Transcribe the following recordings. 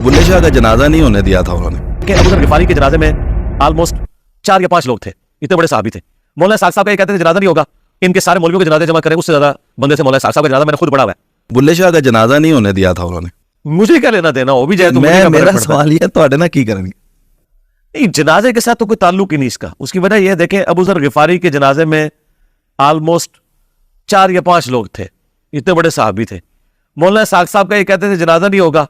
बुल्ले शाह का जनाजा नहीं होने दिया था उन्होंने। कि अबू ज़र गिफारी के जनाजे में ऑलमोस्ट 4 या 5 लोग थे, इतने बड़े साहबी थे। मौलाना साहब का ये कहते थे जनाजा नहीं होगा, इनके सारे मौलवियों के जनाजे जमा करें, उससे ज्यादा बंदे से मौलाना साहब का जनाजा मैंने खुद पढ़ा हुआ है। बुल्ले शाह का जनाजा नहीं होने दिया था उन्होंने। मुझे क्या लेना देना, हो भी जाए तो मैं मेरा सवाल ये तो ना की करेंगे नहीं, जनाजे के साथ तो कोई ताल्लुक ही नहीं इसका। उसकी वजह यह देखें, अबू ज़र गिफारी के जनाजे में ऑलमोस्ट 4 या 5 लोग थे, इतने बड़े साहबी थे। मौलाना साहब का ये कहते थे जनाजा नहीं होगा,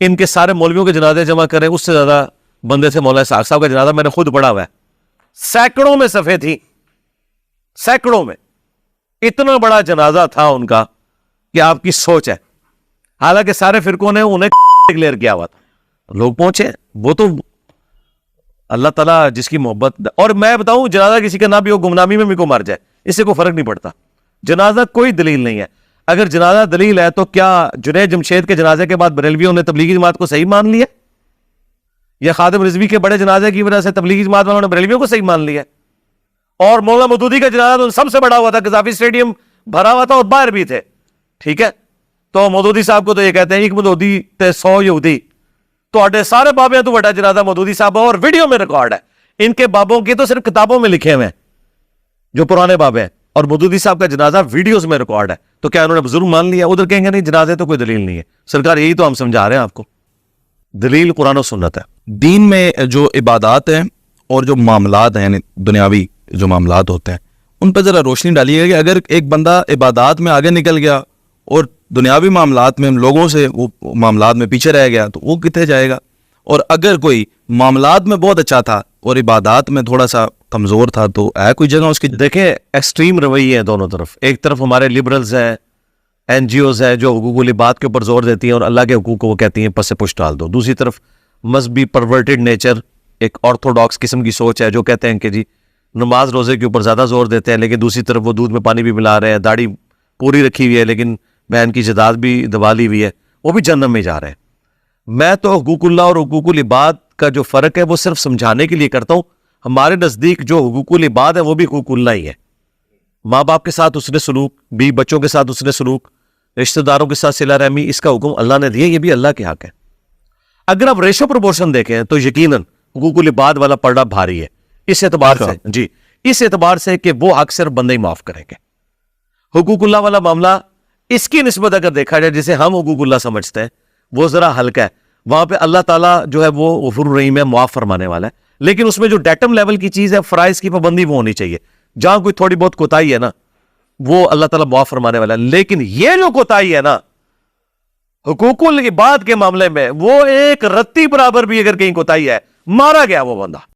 इनके सारे मौलवियों के जनाजे जमा करें, उससे ज्यादा बंदे से मौलाना साहब का जनाजा मैंने खुद पढ़ा हुआ है। सैकड़ों में सफ़े थी, सैकड़ों में, इतना बड़ा जनाजा था उनका कि आपकी सोच है। हालांकि सारे फिरकों ने उन्हें डिक्लेयर किया हुआ था, लोग पहुंचे, वो तो अल्लाह ताला जिसकी मोहब्बत। और मैं बताऊं, जनाजा किसी का ना भी हो, गुमनामी में भी को मर जाए, इससे कोई फर्क नहीं पड़ता। जनाजा कोई दलील नहीं है। अगर जनाजा दलील है तो क्या जुनैद जमशेद के जनाजे के बाद बरेलवियों ने तबलीगी जमात को सही मान लिया, या खादिम रिजवी के बड़े जनाजे की वजह से तबलीगी जमात वालों ने बरेलवियों को सही मान लिया? और मौलाना मौदूदी का जनाजा तो सबसे बड़ा हुआ था, गद्दाफी स्टेडियम भरा हुआ था और बाहर भी थे, ठीक है। तो मौदूदी साहब को तो ये कहते हैं एक मौदूदी ते 100 यहूदी, तो सारे बाबे तो बड़ा जनाजा मौदूदी साहब, और वीडियो में रिकॉर्ड है। इनके बाबों की तो सिर्फ किताबों में लिखे हुए हैं जो पुराने बाबे हैं, और मौदूदी साहब का जनाजा वीडियोस में रिकॉर्ड है। तो क्या उन्होंने बुजुर्ग मान लिया? उधर कहेंगे नहीं, जनाजे तो कोई दलील नहीं है। सरकार यही तो हम समझा रहे हैं आपको, दलील कुरान और सुन्नत है। दीन में जो इबादत हैं और जो मामलात हैं, यानी दुनियावी जो मामलात होते हैं, उन पर जरा रोशनी डालिएगा कि अगर एक बंदा इबादत में आगे निकल गया और दुनियावी मामलात में, लोगों से वो मामलात में पीछे रह गया, तो वो कितने जाएगा? और अगर कोई मामलात में बहुत अच्छा था और इबादत में थोड़ा सा कमजोर था, तो है कोई जगह उसकी? देखें, एक्सट्रीम रवैये हैं दोनों तरफ। एक तरफ हमारे लिबरल्स हैं, एनजीओज हैं जो हुकूकुल इबाद के ऊपर जोर देती हैं और अल्लाह के हुकूक को वो कहती हैं पस से पुश डाल दो। दूसरी तरफ मजहबी परवर्टेड नेचर, एक ऑर्थोडॉक्स किस्म की सोच है जो कहते हैं कि जी नमाज रोजे के ऊपर ज्यादा जोर देते हैं, लेकिन दूसरी तरफ वो दूध में पानी भी मिला रहे हैं, दाढ़ी पूरी रखी हुई है लेकिन बहन की जदाद भी दबा ली हुई है, वो भी जन्नत में जा रहे हैं। मैं तो हुकूकुल्लाह और हुकूकुल इबाद का जो फर्क है वो सिर्फ समझाने के लिए करता हूं। हमारे नजदीक जो हुकूकुल इबाद है वो भी हुकूकुल्लाह ही है। माँ बाप के साथ उसने सलूक, बीवी बच्चों के साथ उसने सलूक, रिश्तेदारों के साथ सिला रहमी, इसका हुक्म अल्लाह ने दिया, ये भी अल्लाह के हक है। अगर आप रेशो प्रोपोर्शन देखें तो यकीनन हुकूकुल इबाद वाला पड़ना भारी है, इस एतबार से जी, इस एतबार से कि वो हक सिर्फ बंदे ही माफ करेंगे। हुकूकुल्लाह वाला मामला इसकी निस्बत अगर देखा जाए, जिसे हम हुकूकुल्लाह समझते हैं, वो जरा हल्का है। वहां पे अल्लाह ताला जो है वो गफूर रहीम है, मुआफ फरमाने वाला है, लेकिन उसमें जो डेटम लेवल की चीज है, फराइज की पाबंदी, वो होनी चाहिए। जहां कोई थोड़ी बहुत कोताही है ना, वो अल्लाह ताला मुआफ फरमाने वाला है। लेकिन ये जो कोताही है ना हुकूकुल इबाद के मामले में, वो एक रत्ती बराबर भी अगर कहीं कोताही है, मारा गया वो बंदा।